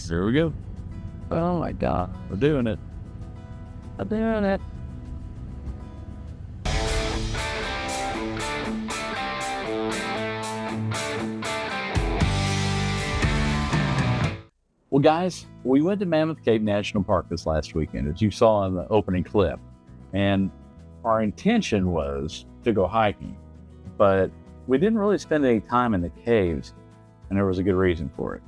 Here we go. Oh my God. We're doing it. I'm doing it. Well, guys, we went to Mammoth Cave National Park this last weekend, as you saw in the opening clip. And our intention was to go hiking, but we didn't really spend any time in the caves, and there was a good reason for it.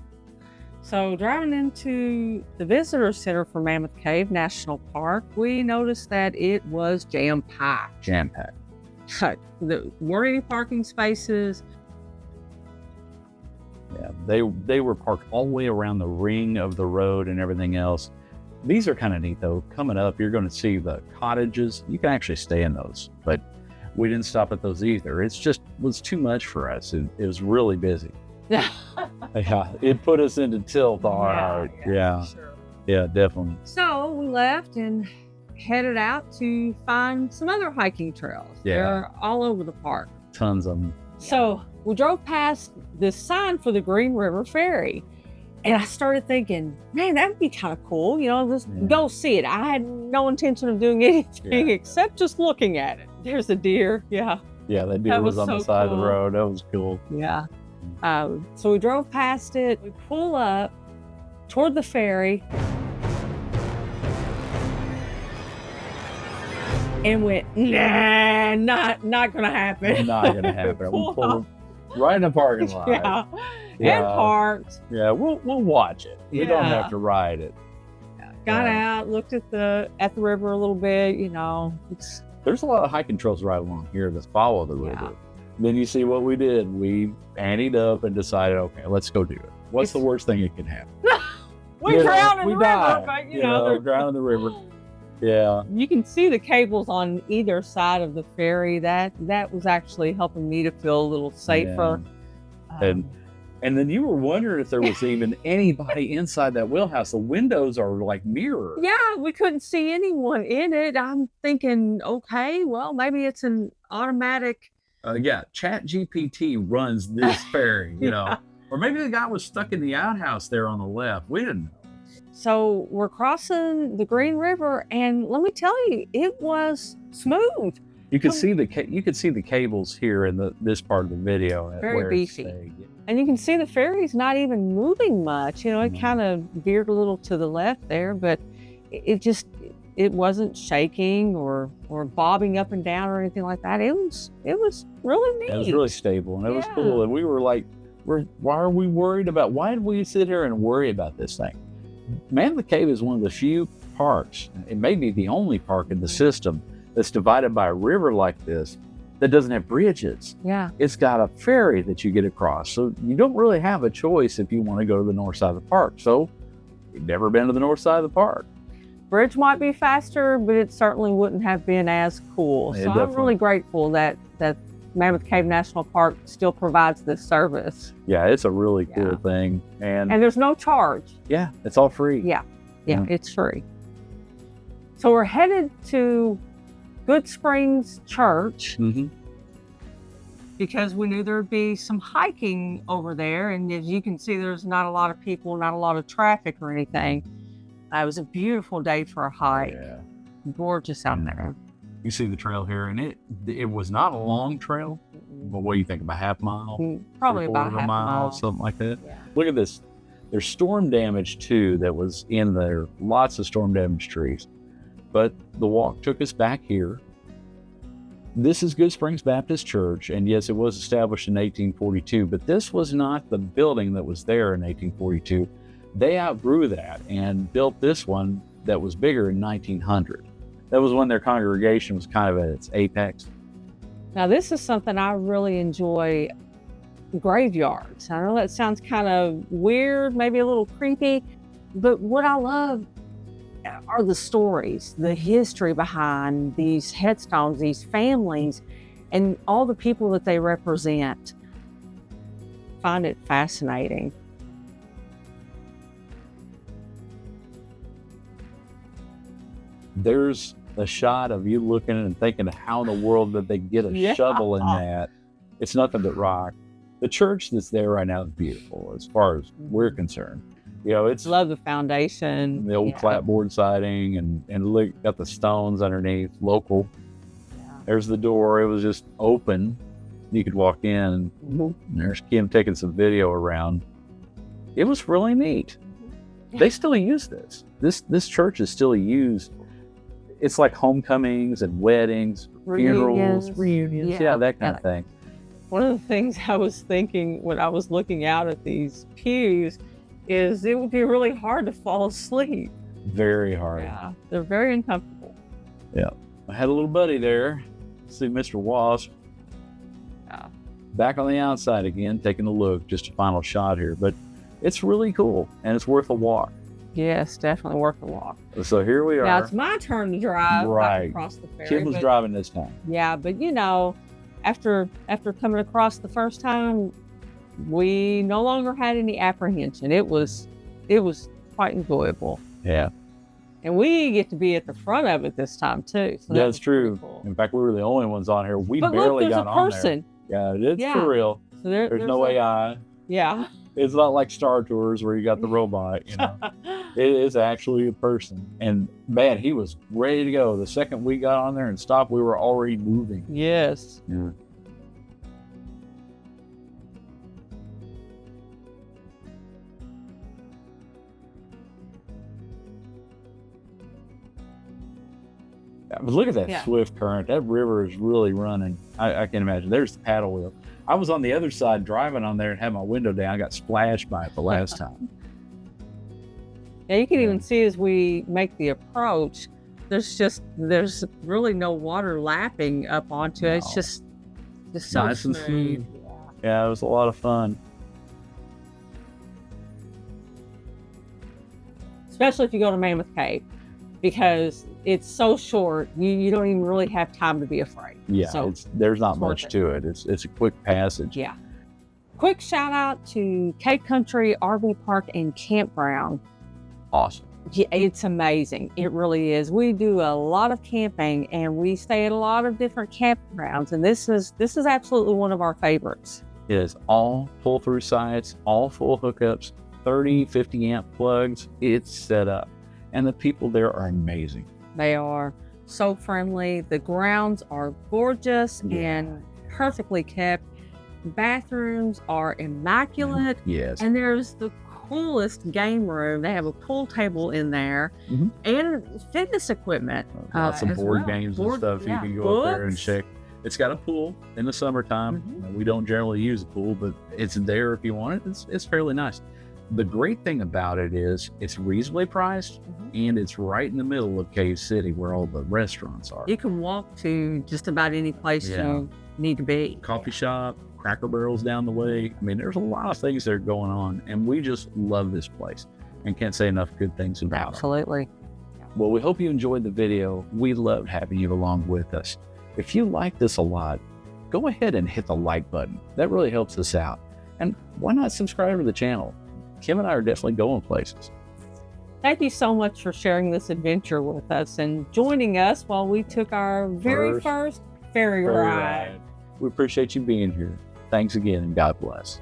So driving into the visitor center for Mammoth Cave National Park, we noticed that it was jam-packed. Jam-packed. There weren't any parking spaces. Yeah, they were parked all the way around the ring of the road and everything else. These are kind of neat, though. Coming up, you're going to see the cottages. You can actually stay in those, but we didn't stop at those either. It's just was too much for us. It was really busy. Yeah. Yeah, it put us into tilt. All right. Yeah. Sure. Yeah, definitely. So we left and headed out to find some other hiking trails. Yeah. They're all over the park. Tons of them. So we drove past this sign for the Green River Ferry. And I started thinking, man, that would be kind of cool. Just go see it. I had no intention of doing anything except just looking at it. There's a deer. Yeah. Yeah, that deer was on the side of the road. That was cool. Yeah. So we drove past it. We pull up toward the ferry and went, nah, not gonna happen. Not gonna happen. We pulled right in the parking lot. And parked. Yeah, we'll watch it. We don't have to ride it. Got out, looked at the river a little bit. There's a lot of hiking trails right along here that follow the river. Then you see what we did. We anteed up and decided, okay, let's go do it. What's the worst thing that can happen? We drown in the river, but drown in the river. Yeah. You can see the cables on either side of the ferry. That was actually helping me to feel a little safer. Yeah. And then you were wondering if there was even anybody inside that wheelhouse. The windows are like mirrors. Yeah, we couldn't see anyone in it. I'm thinking, okay, well, maybe it's an automatic. ChatGPT runs this ferry, or maybe the guy was stuck in the outhouse there on the left. We didn't know. So we're crossing the Green River, and let me tell you, it was smooth. You could see the cables here in this part of the video. Very beefy. And you can see the ferry's not even moving much. It kind of veered a little to the left there, but it wasn't shaking or bobbing up and down or anything like that. It was really neat. It was really stable, and it was cool. And we were like, why are we worried about? Why did we sit here and worry about this thing? Mammoth Cave is one of the few parks. It may be the only park in the system that's divided by a river like this that doesn't have bridges. Yeah. It's got a ferry that you get across. So you don't really have a choice if you want to go to the north side of the park. So you've never been to the north side of the park. Bridge might be faster, but it certainly wouldn't have been as cool. So I'm really grateful that Mammoth Cave National Park still provides this service. Yeah, it's a really cool thing. And there's no charge. Yeah, it's all free. Yeah, it's free. So we're headed to Good Springs Church because we knew there'd be some hiking over there. And as you can see, there's not a lot of people, not a lot of traffic or anything. It was a beautiful day for a hike. Yeah. Gorgeous out there. You see the trail here, and it was not a long trail. But what do you think, about half mile? Probably about half mile. Something like that. Yeah. Look at this. There's storm damage too that was in there. Lots of storm damage trees. But the walk took us back here. This is Good Springs Baptist Church, and yes, it was established in 1842, but this was not the building that was there in 1842. They outgrew that and built this one that was bigger in 1900. That was when their congregation was kind of at its apex. Now, this is something I really enjoy, graveyards. I know that sounds kind of weird, maybe a little creepy, but what I love are the stories, the history behind these headstones, these families, and all the people that they represent. Find it fascinating. There's a shot of you looking and thinking, how in the world did they get a shovel in that? It's nothing but rock. The church that's there right now is beautiful as far as we're concerned. You know, it's Love the foundation. the old Yeah. clapboard siding and look, got the stones underneath, local. Yeah. There's the door. It was just open. You could walk in. Mhm. And there's Kim taking some video around. It was really neat. Yeah. They still use this. This church is still used. It's like homecomings and weddings, funerals, reunions. Yeah, that kind of thing. One of the things I was thinking when I was looking out at these pews is it would be really hard to fall asleep. Very hard. Yeah, they're very uncomfortable. I had a little buddy there. See Mr. Wasp. Yeah. Back on the outside again, taking a look, just a final shot here. But it's really cool, and it's worth a walk. Yes, definitely worth a walk. So here we Now are. it's my turn to drive back Right. across the ferry. Kim was but- driving this time. Yeah, but you know, after coming across the first time, we no longer had any apprehension. It was quite enjoyable. Yeah, And we get to be at the front of it this time too. So that that's was pretty true. cool. In fact, we were the only ones on here. We But look, barely there's got a on person. there. Yeah, it's Yeah. for real. So There's no a- AI. Yeah. It's not like Star Tours where you got the robot, you know. It is actually a person. And man, he was ready to go. The second we got on there and stopped, we were already moving. Yes. Yeah. But look at that Yeah. swift current. That river is really running. I can imagine. There's the paddle wheel. I was on the other side driving on there and had my window down. I got splashed by it the last time. Yeah, you can Yeah. even see as we make the approach, there's really no water lapping up onto it. It's No. just so Nice and smooth. Yeah, it was a lot of fun. Especially if you go to Mammoth Cave, because it's so short, you don't even really have time to be afraid. Yeah, So, there's not it's worth much it. to it. It's a quick passage. yeah. Quick shout out to Cape Country RV Park and Campground. Awesome. Yeah, it's amazing. It really is. We do a lot of camping and we stay at a lot of different campgrounds, and this is absolutely one of our favorites. It is all pull-through sites, all full hookups, 30, 50 amp plugs. It's set up. And the people there are amazing. They are so friendly. The grounds are gorgeous Yeah. and perfectly kept. Bathrooms are immaculate. Yes. And there's the coolest game room. They have a pool table in there Mhm. and fitness equipment. Lots of as board well. games and Board- stuff. yeah, You can go up there and books. check. It's got a pool in the summertime. Mhm. We don't generally use a pool, but it's there if you want it. It's fairly nice. The great thing about it is it's reasonably priced and it's right in the middle of Cave City where all the restaurants are. You can walk to just about any place Yeah. you need to be. Coffee shop, Cracker Barrel's down the way. I mean, there's a lot of things that are going on, and we just love this place and can't say enough good things about it. Absolutely. Well, we hope you enjoyed the video. We loved having you along with us. If you like this a lot, go ahead and hit the like button. That really helps us out. And why not subscribe to the channel? Kim and I are definitely going places. Thank you so much for sharing this adventure with us and joining us while we took our very first ferry ride. We appreciate you being here. Thanks again, and God bless.